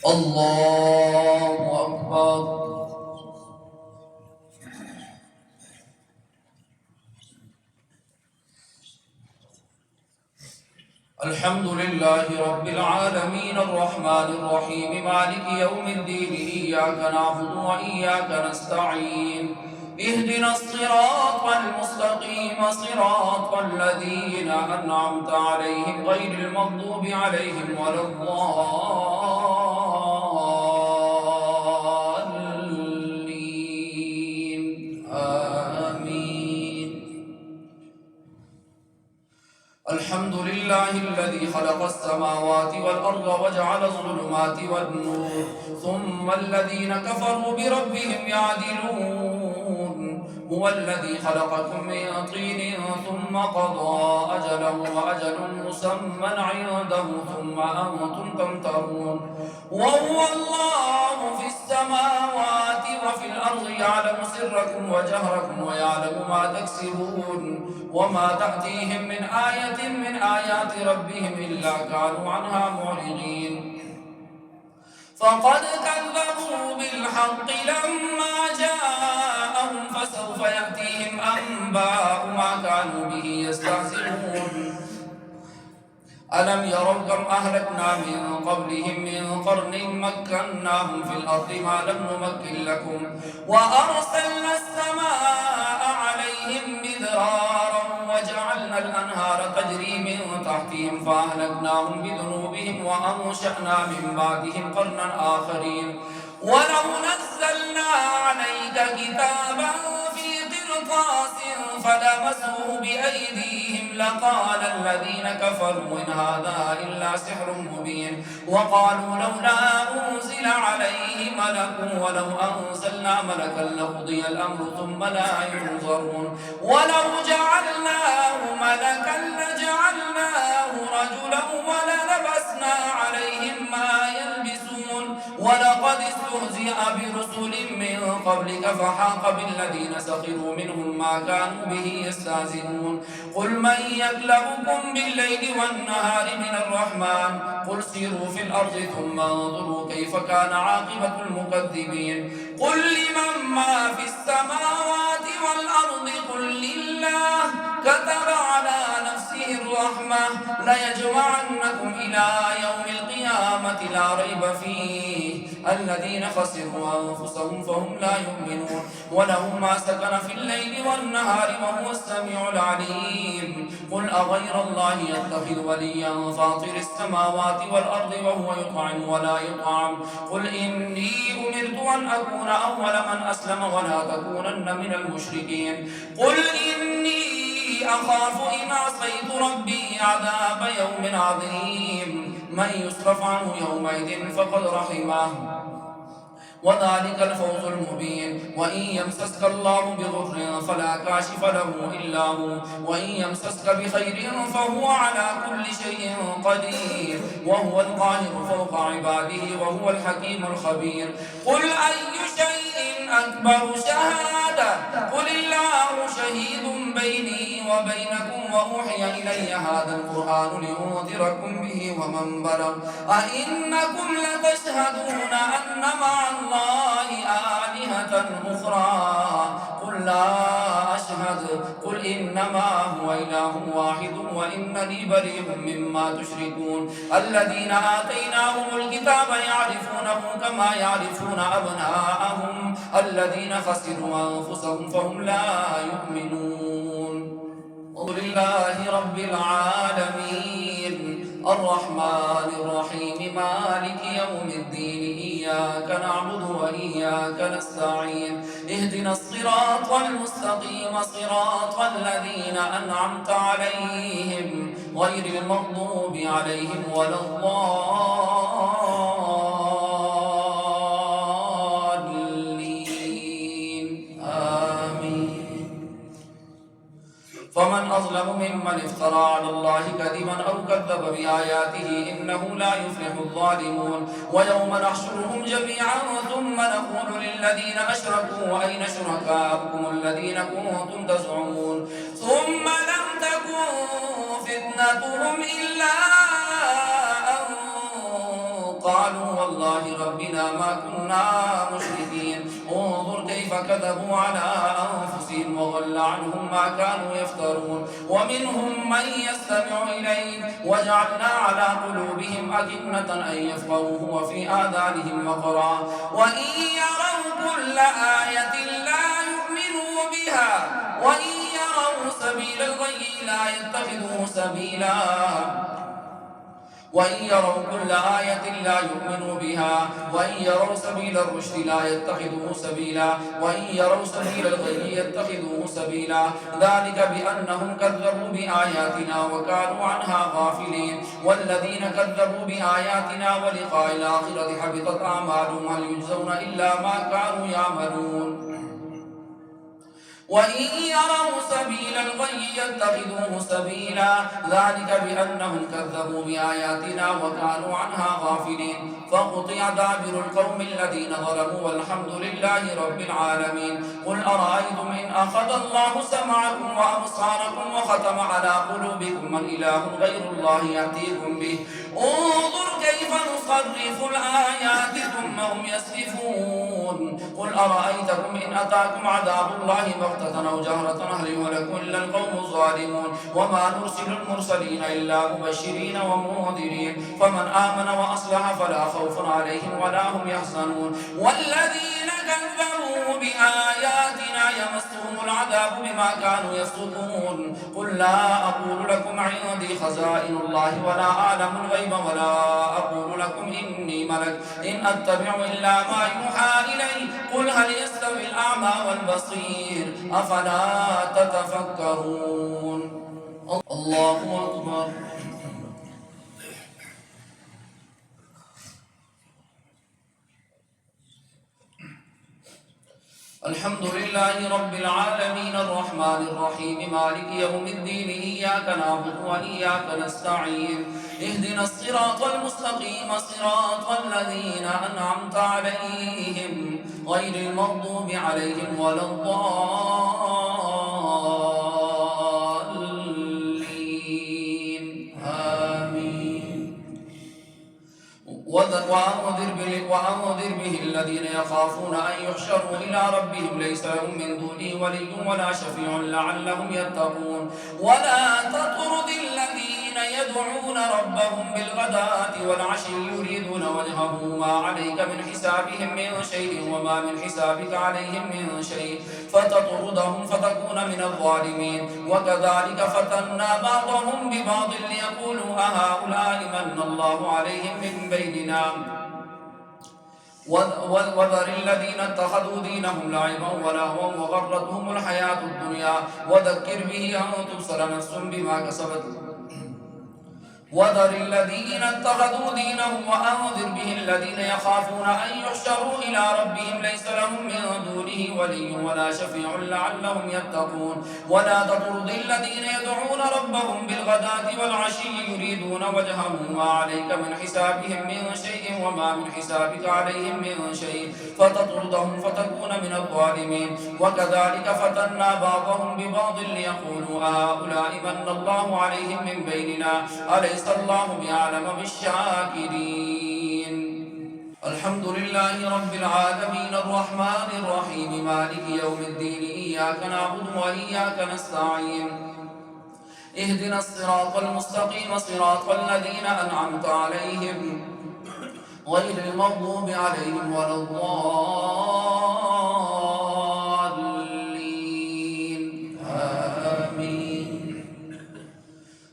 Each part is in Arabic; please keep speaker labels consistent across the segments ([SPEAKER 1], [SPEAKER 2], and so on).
[SPEAKER 1] الله أكبر. الحمد لله رب العالمين الرحمن الرحيم مالك يوم الدين إياك نعبد وإياك نستعين اهدنا الصراط المستقيم صراط الذين أنعمت عليهم غير المغضوب عليهم ولا الضالين آمين. الحمد لله الذي خلق السماوات والأرض وجعل الظلمات والنور ثم الذين كفروا بربهم يعدلون. هو الذي خلقكم من طين ثم قضى أجلا وأجل مسمى عنده ثم أنتم تمترون. وهو الله في السماوات وفي الأرض يعلم سركم وجهركم ويعلم ما تكسبون وما تأتيهم من آية من آيات ربهم إلا كانوا عنها معرضين. فقد كذبوا بالحق لما جاءهم فسوف يأتيهم أنباء ما كانوا به يستهزئون. ألم يروا كم أهلكنا من قبلهم من قرن مكناهم في الأرض ما لم نمكن لكم وأرسلنا السماء عليهم مدرارا وجعلنا الأنهار تجري من تحتهم فأهلكناهم بذنوبهم وأنشأنا من بعدهم قرنا آخرين. ولو نزلنا عليك كتابا في قرطاس فلمسوه بأيديهم لقال الذين كفروا إن هذا إلا سحر مبين. وقالوا لولا أنزل عليه ملك ولو أنزلنا ملكا لقضي الأمر ثم لا ينظرون. ولو جعلناه ملكا لجعلناه رجلا وللبسنا عليهم ما يلبسون. ولقد استهزئ برسل من قبلك فحاق بالذين سخروا منهم ما كانوا به يستهزئون. قل من يكلؤكم بالليل والنهار من الرحمن قل سيروا في الأرض ثم انظروا كيف كان عاقبة المكذبين. قل لمن ما في السماوات والأرض قل لله كتب على نفسه الرحمة ليجمعنكم إلى يوم القيامة لا ريب فيه الذين خسروا أنفسهم فهم لا يؤمنون. وله ما سكن في الليل والنهار وهو السميع العليم. قل أغير الله يتخذ وليا فاطر السماوات والأرض وهو يطعم ولا يطعم. قل إني أمرت أن أكون أول من أسلم ولا تكونن من المشركين. قل إني أخاف إن عصيت ربي عذاب يوم عظيم. من يصرف عنه يومئذ فقد رحمه وذلك الفوز المبين. وإن يمسسك الله بضر فلا كاشف له إلا هو وإن يمسسك بخير فهو على كل شيء قدير وهو القاهر فوق عباده وهو الحكيم الخبير. قل أي شيء أكبر شهادة قل الله شهيد بيني وبينكم وأوحي إلي هذا القرآن لأنذركم به ومن بلغ أئنكم لتشهدون أن مع الله آلهة أخرى قل لا أشهد قل إنما هو إله واحد وإنني بريء مما تشركون. الذين آتيناهم الكتاب يعرفونه كما يعرفون أبناءهم الذين خسروا أنفسهم فهم لا يؤمنون. لله رب العالمين الرحمن الرحيم مالك يوم الدين إياك نعبد وإياك نستعين اهدنا الصراط المستقيم صراط الذين أنعمت عليهم غير المغضوب عليهم ولا الضالين آمين. فمن أظلم ممن افترى على الله كذبا أو كذب بآياته إنه لا يفلح الظالمون. ويوم نحشرهم جميعا ثم نقول للذين أشركوا أين شركاؤكم الذين كنتم تزعمون ثم لم تكن فتنتهم إلا أن قالوا والله ربنا ما كنا مشركين انظر كيف كذبوا على أنفسهم وضل عنهم ما كانوا يفترون ومنهم من يستمع إليك وجعلنا على قلوبهم أكنة أن يفقهوه وفي آذانهم وقرا وإن يروا كل آية لا يؤمنوا بها وإن يروا سبيل الغي لا يتخذوه سبيلا وإن يروا كل آية لا يؤمنوا بها وإن يروا سبيل الرشد لا يتخذوه سبيلا وإن يروا سبيل الغي يتخذوه سبيلا ذلك بأنهم كذبوا بآياتنا وكانوا عنها غافلين والذين كذبوا بآياتنا ولقاء الآخرة حبطت أعمالهم هل يجزون إلا ما كانوا يعملون وإن يروا سبيل الغي يتخذوه سبيلا ذلك بأنهم كذبوا بآياتنا وكانوا عنها غافلين فقطع دابر القوم الذين ظلموا والحمد لله رب العالمين قل أرأيتم إن أخذ الله سمعكم وأبصاركم وختم على قلوبكم من إله غير الله يأتيكم به انظر كيف نصرف الآيات ثم هم يصرفون قل أرأيتكم إن أتاكم عذاب الله بغتة أو جهرة هل يهلك إلا القوم الظالمون وما نرسل المرسلين إلا مبشرين ومنذرين فمن آمن وأصلح فلا خوف عليهم ولا هم يحزنون والذين كذبوا بآياتنا يمسهم العذاب بما كانوا يفسقون قل لا أقول لكم عندي خزائن الله ولا أعلم الغيب ولا أقول لكم إني ملك إن أتبع إلا ما يوحى إلي قل هل يستوي الأعمى والبصير أفلا تتفكرون الله أكبر الحمد لله رب العالمين الرحمن الرحيم مالك يوم الدين إياك نعبد وإياك نستعين اهدنا الصراط المستقيم صراط الذين أنعمت عليهم غير المغضوب عليهم ولا الضالين آمين وأنذر به الذين يخافون أن يحشروا إلى ربهم ليس لهم من دونه ولي ولا شفيع لعلهم يتقون ولا تطرد الذين يدعون ربهم بالغداة والعشي يريدون وجهه ما عليك من حسابهم من شيء وما من حسابك عليهم من شيء فتطردهم فتكون من الظالمين وكذلك فتنا بعضهم ببعض ليقولوا أهؤلاء من الله عليهم من بيننا وذر الذين اتخذوا دينهم لعبا ولهوا وغرتهم الحياة الدنيا وذكر به أن تبصر نفس بما كسبت وذر الذين اتخذوا دينهم وأنذر به الذين يخافون أن يحشروا إلى ربهم ليس لهم من دونه ولي ولا شفيع لعلهم يتقون ولا تطرد الذين يدعون ربهم بالغداة والعشي يريدون وجهه ما عليك من حسابهم من شيء وما من حسابك عليهم من شيء فتطردهم فتكون من الظالمين وكذلك فتنا بعضهم ببعض ليقولوا هؤلاء من الله عليهم من بيننا أليس الله بأعلم بالشاكرين الحمد لله رب العالمين الرحمن الرحيم مالك يوم الدين إياك نعبد وإياك نستعين اهدنا الصراط المستقيم صراط الذين أنعمت عليهم غير المغضوب عليهم ولا الضالين آمين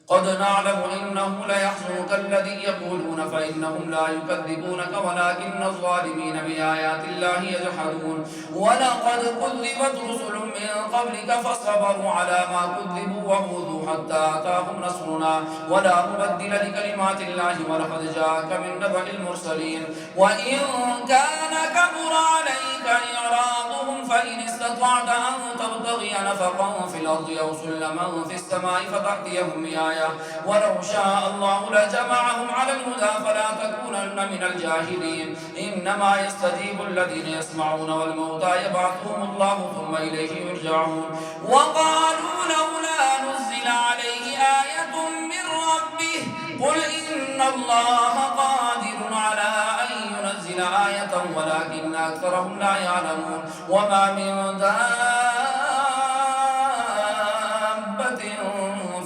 [SPEAKER 1] قد نعلم إنه ليحزنك الذي يقولون فإنهم لا يكذبونك ولكن الظالمين بآيات الله يجحدون ولقد كذبت رسل من قبلك فصبروا على ما كذبوا وأوذوا حتى أتاهم نصرنا ولا مبدل لكلمات الله ولقد جاءك من نبأ المرسلين وإن كان كبر عليك إعراضهم فإن استطعت أن تبتغي نفقا في الأرض أو سلما في السماء فتأتيهم بآية ولو شاء الله لجمعهم على الهدى فلا تكونن من الجاهلين إنما يستجيب الذين يسمعون والموتى يبعثهم الله ثم إليه يرجعون وقالوا لولا نزل عليه آية من ربه قل إن الله قادر على أن ولكن أكثرهم لا يعلمون وما من دابة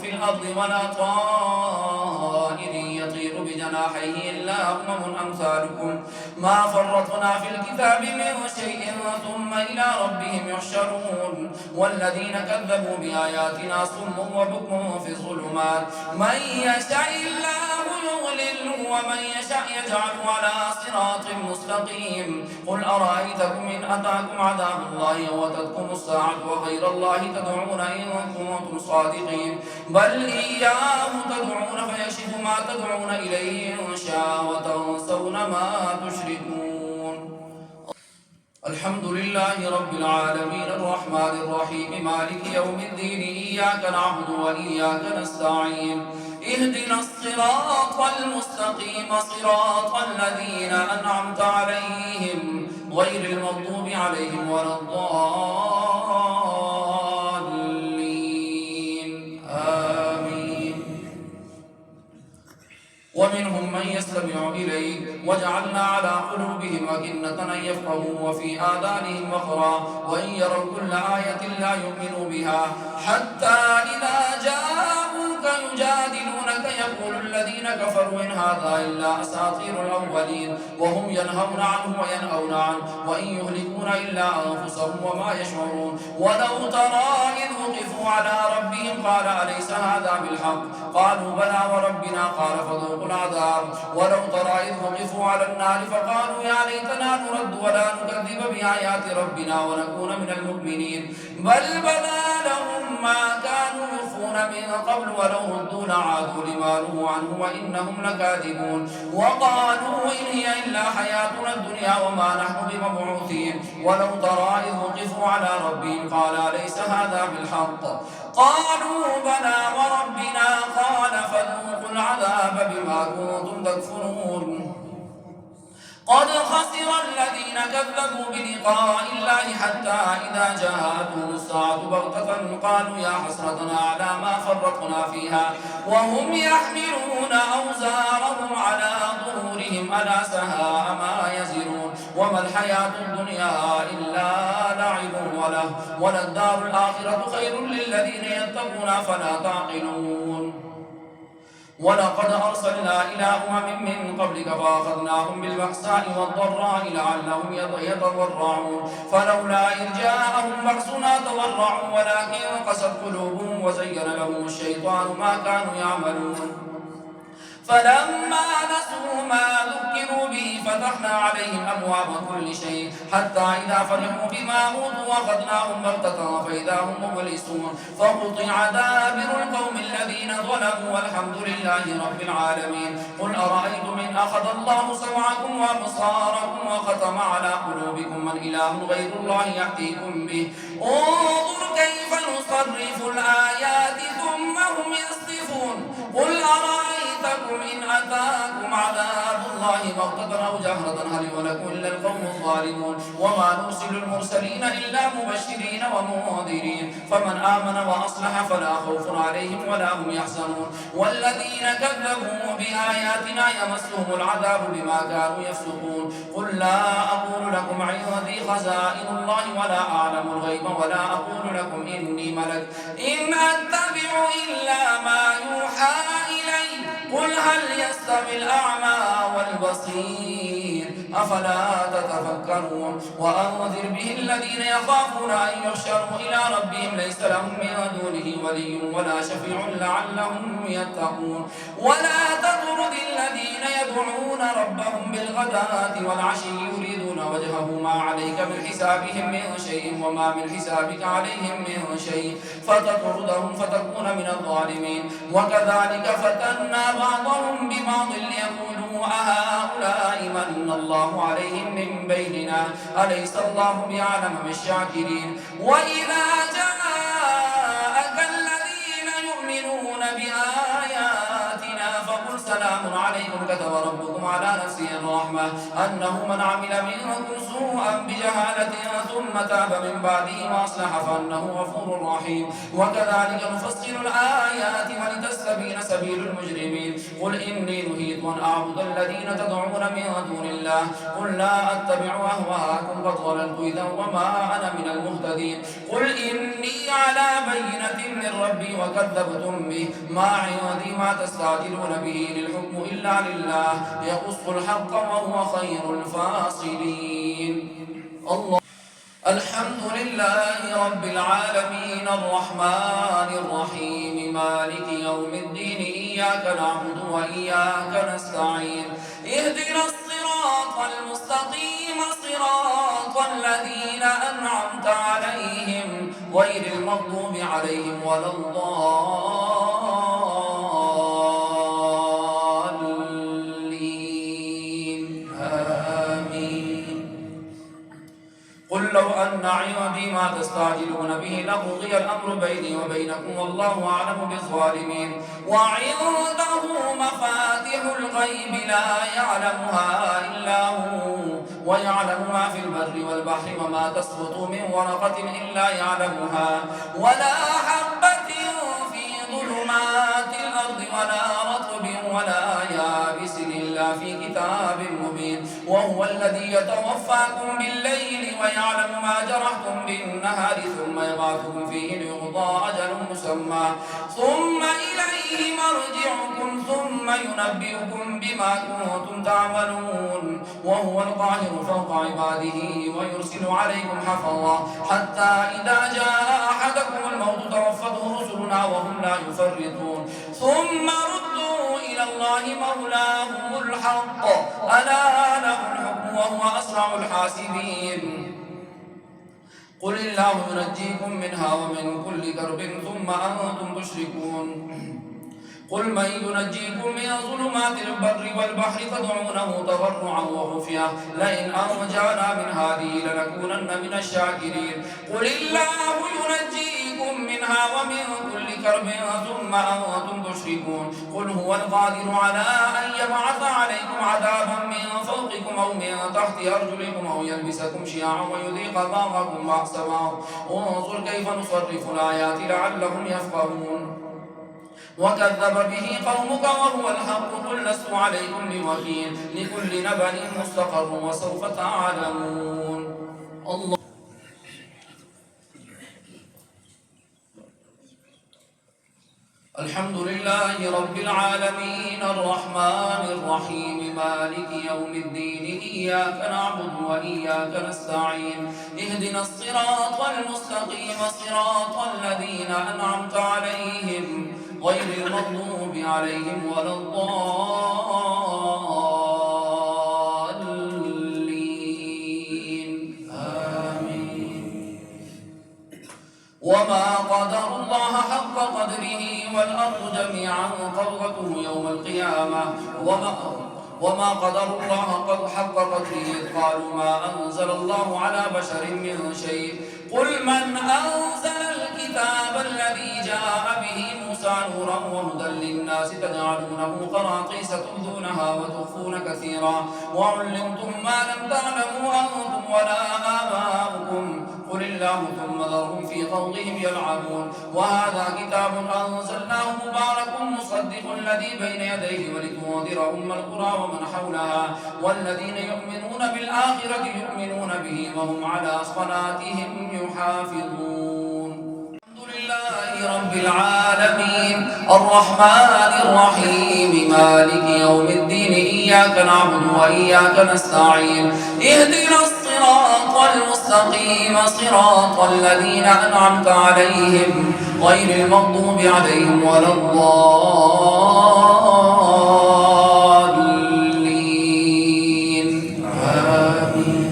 [SPEAKER 1] في الأرض ولا طائر يطير بجناحيه إلا أمم أمثالكم ما فرطنا في الكتاب من شيء ثم إلى ربهم يحشرون والذين كذبوا بآياتنا صم وبكم في الظلمات من يشاء الله يضلله ومن يشاء يجعله على صراط مستقيم قل أرأيتكم إن أتاكم عذاب الله وأتتكم الساعة وغير الله تدعون إن كنتم صادقين بل إياه تدعون فيكشف ما تدعون إليه إن شاء وتنسون ما تشركون الحمد لله رب العالمين الرحمن الرحيم مالك يوم الدين إياك نعبد وإياك نستعين اهدنا الصراط المستقيم صراط الذين أنعمت عليهم غير المغضوب عليهم ولا الضالين آمين ومنهم من يستمع إليك وجعلنا على قلوبهم أكنة أن يفقهوا وفي آذانهم وقرا وإن يروا كل آية لا يؤمنوا بها حتى إذا جاءوك يجادلونك يقول الذين كفروا إن هذا إلا أساطير الأولين وهم ينهون عنه وينأون عنه وإن يهلكون إلا أنفسهم وما يشعرون ولو ترى إذ وقفوا على ربهم قال أليس هذا بالحق قالوا بلى وربنا قال فذوقوا العذاب ولو ترى إذ وقفوا على النار فقالوا يا ليتنا نرد ولا نكذب بآيات ربنا ونكون من المؤمنين بل بدا لهم ما كانوا يخفون من قبل ولو ردوا لعادوا لما نهوا عنه وإنهم لكاذبون وقالوا إن هي إلا حياتنا الدنيا وما نحن بمبعوثين ولو ترى إذ وقفوا على ربهم قال أليس هذا بالحق قالوا بلى وربنا قال فذوقوا العذاب بما كنتم تكفرون قد خسر الذين كذبوا بلقاء الله حتى إذا جاءتهم الساعة بغتة قالوا يا حسرتنا على ما فرطنا فيها وهم يحملون أوزارهم على ظهورهم ألا ساء ما يزرون وما الحياة الدنيا إلا لعب وله وللدار الآخرة خير للذين يتقون فلا تعقلون ولقد أرسلنا إلى أمم من قبلك فأخذناهم بالبأساء والضراء لعلهم يتضرعون فلولا إذ جاءهم بأسنا تضرعوا ولكن قست قلوبهم وزين لهم الشيطان ما كانوا يعملون فلما نسوا ما ذكروا به فتحنا عليهم أبواب كل شيء حتى إذا فرحوا بما أوتوا أخذناهم بغتة فإذا هم مبلسون فقطع دابر القوم الذين ظلموا والحمد لله رب العالمين قل أرأيتم إن أخذ الله سمعكم وأبصاركم وختم على قلوبكم من إله غير الله يأتيكم به انظر كيف نصرف الآيات ثم هم يصدفون قل أرأيتكم إن أتاكم عذاب الله بغتة أو جهرة هل يهلك إلا القوم الظالمون وما نرسل المرسلين إلا مبشرين ومنذرين فمن آمن وأصلح فلا خوف عليهم ولا هم يحزنون والذين كذبوا بآياتنا يمسهم العذاب بما كانوا يفسقون قل لا أقول لكم عندي خزائن الله ولا أعلم الغيب ولا أقول لكم إني ملك إن أتبع إلا ما يوحى إلي قل هل يستوي الأعمى والبصير أفلا تتفكرون وأنذر به الذين يخافون أن يحشروا إلى ربهم ليس لهم من دونه ولي ولا شفيع لعلهم يتقون ولا تطرد الذين يدعون ربهم بالغداة والعشي يريدون وجهه ما عليك من حسابهم من شيء وما من حسابك عليهم من شيء فتطردهم فتكون من الظالمين وكذلك فتنا بعضهم ببعض ليقولوا أهؤلاء من الله عليهم من بيننا أليس الله بأعلم بالشاكرين وإذا جاءك الذين يؤمنون بآياتنا فقل سلام عليكم كتب ربكم على نفسه الرحمة أنه من عمل منكم سوءا بجهالة ثم تاب من بعده وأصلح فأنه غفور رحيم وكذلك نفصل الآيات ولتستبين سبيل المجرمين قل قل إني نهيت أن أعبد الذين تدعون من دون الله قل لا أتبع أهواءكم قد ضللت إذا وما أنا من المهتدين قل إني على بينة من ربي وكذبتم به ما عندي ما تستعجلون به للحكم إلا لله يقص الحق وهو خير الفاصلين. الله. الحمد لله رب العالمين الرحمن الرحيم مالك يوم الدين إياك نعبد وإياك نستعين اهدنا الصراط المستقيم صراط الذين أنعمت عليهم غير المغضوب عليهم ولا الضالين آمين. قل لو أن عندي ما تستعجلون به لقضي الأمر بيني وبينكم والله أعلم بالظالمين وعنده مفاتح الغيب لا يعلمها إلا هو ويعلم ما في البر والبحر وما تسقط من ورقة إلا يعلمها ولا حبة في ظلمات الأرض ولا رطب ولا يابس إلا في كتاب مبين وهو الذي يتوفاكم بالليل ويعلم ما جرحتم بالنهار ثم يبعثكم فيه ليقضى أجل مسمى ثم إليه مرجعكم ثم ينبئكم بما كنتم تعملون وهو القاهر فوق عباده ويرسل عليكم حفظا حتى إذا جاء أحدكم الموت توفته رسلنا وهم لا يفرطون ثم ردوا إلى الله مولاهم الحق ألا له الحكم وهو أسرع الحاسبين. قل الله ينجيكم منها ومن كل كرب ثم أنتم تشركون قل من ينجيكم من ظلمات البر والبحر تدعونه تضرعا وخفيا لئن أنجانا من هذه لنكونن من الشاكرين قل الله ينجيكم منها ومن كل كرب ثم أنتم تشركون قل هو القادر على أن يبعث عليكم عذابا من فوقكم أو من تحت أرجلكم أو يلبسكم شيعا ويذيق بعضكم بأس بعض انظر كيف نصرف الآيات لعلهم يفقهون وكذب به قومك وهو الحق قل لست عليكم بوكيل لكل نبأ مستقر وسوف تعلمون. الله. الحمد لله رب العالمين الرحمن الرحيم مالك يوم الدين إياك نعبد وإياك نستعين اهدنا الصراط المستقيم صراط الذين أنعمت عليهم غير المغضوب عليهم ولا الضالين آمين. وما قدر الله حق قدره والأرض جميعا قبضته يوم القيامة وما قدر الله حق قدره قالوا ما أنزل الله على بشر من شيء قل من أنزل الكتاب الذي جاء به موسى نورا وهدى للناس تجعلونه قراطيس تبدونها وتخفون كثيرا وعلمتم ما لم تعلموا أنتم ولا آباؤكم قل الله ثم ذرهم في خوضهم يلعبون وهذا كتاب أنزلناه مبارك مصدق الذي بين يديه ولتنذر أم القرى ومن حولها والذين يؤمنون بالآخرة يؤمنون به وهم على صلاتهم يحافظون. الحمد لله رب العالمين الرحمن الرحيم مالك يوم الدين إياك نعبد وإياك نستعين اهدنا الصراط المستقيم صراط الذين أنعمت عليهم غير المغضوب عليهم ولا الضالين آمين.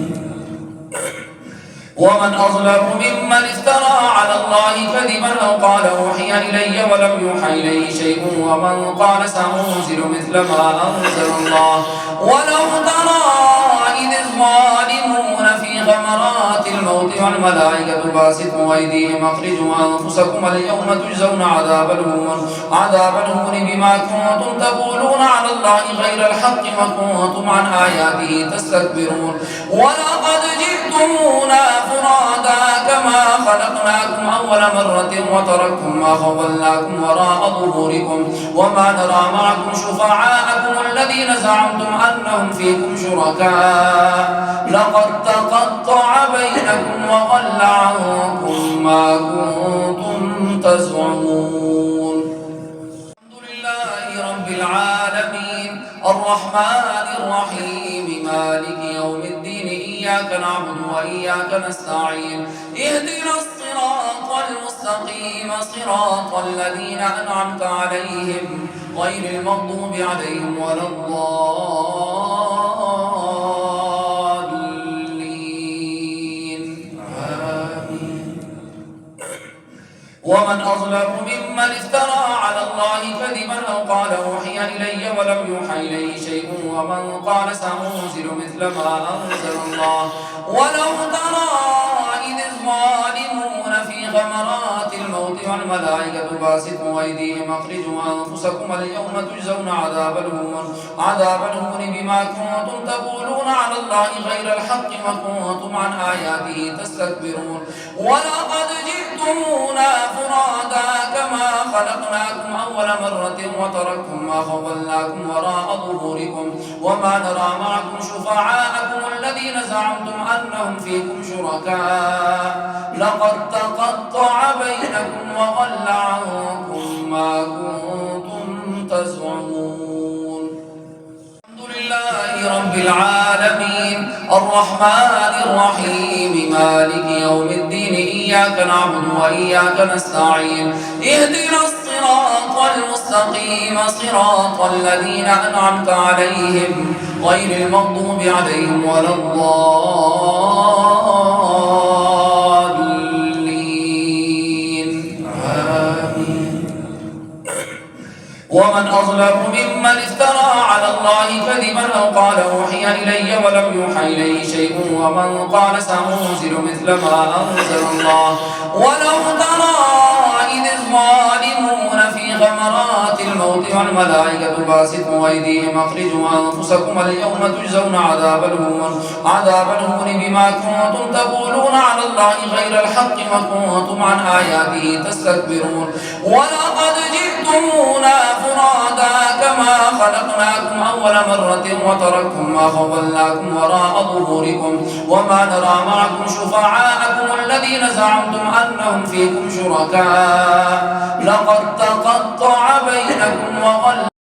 [SPEAKER 1] ومن أظلم ممن افترى على الله كذبا أو قال أوحي إلي ولم يوحى إليه شيء ومن قال سأنزل مثل ما أنزل الله ولو ترى إذ الظالمون في غمرات الموت والملائكة باسطوا أيديهم أخرجوا أنفسكم اليوم تجزون عذاب الهون بما كنتم تقولون على الله غير الحق وكنتم عن آياته تستكبرون ولقد جئتمونا فرادا كما خلقناكم أول مرة وتركتم ما خولناكم وراء ظهوركم وما نرى معكم شفعاءكم الذين زعمتم أنهم فيكم شركاء لقد تقطع بينكم وضل عنكم ما كنتم تزعمون. الحمد لله رب العالمين الرحمن الرحيم مالك يوم الدين إياك نعبد وإياك نستعين اهدنا الصراط المستقيم صراط الذين أنعمت عليهم غير المغضوب عليهم ولا الضالين آمين. ومن أظلم ممن افترى على الله كذبا أو قال أوحي إلي ولم يوحى إليه شيء ومن قال سأنزل مثل ما أنزل الله ولو ترى إذ الظالمون في غمرات الموت والملائكة باسطوا أيديهم أخرجوا أنفسكم اليوم تجزون عذاب الهون بما كنتم تقولون على الله غير الحق وكنتم عن آياته تستكبرون ولقد جئتمونا فرادا كما خلقناكم أول مرة وتركتم ما خولناكم وراء ظهوركم وما نرى معكم شفعاءكم الذين زعمتم أنهم فيكم شركاء لقد تقطع بينكم وضل عنكم ما كنتم تزعمون. الحمد لله رب العالمين الرحمن الرحيم مالك يوم الدين إياك نعبد وإياك نستعين اهدنا الصراط المستقيم صراط الذين أنعمت عليهم غير المغضوب عليهم ولا الضالين آمين. ومن أظلم ممن افترى على الله كذبا أو قال أوحي إلي ولم يوحى إليه شيء ومن قال سأنزل مثل ما أنزل الله ولو ترى إذ الظالمون في غمرات الموت والملائكة باسطوا أيديهم أخرجوا أنفسكم اليوم تجزون عذاب الهون بما كنتم تقولون على الله غير الحق وكنتم عن آياته تستكبرون ولقد جئتمونا فرادا كما خلقناكم أول مرة وتركتم ما خولناكم وراء ظهوركم وما نرى معكم شفعاءكم الذين زعمتم أنهم فيكم شركاء لقد تقطع بينكم وضل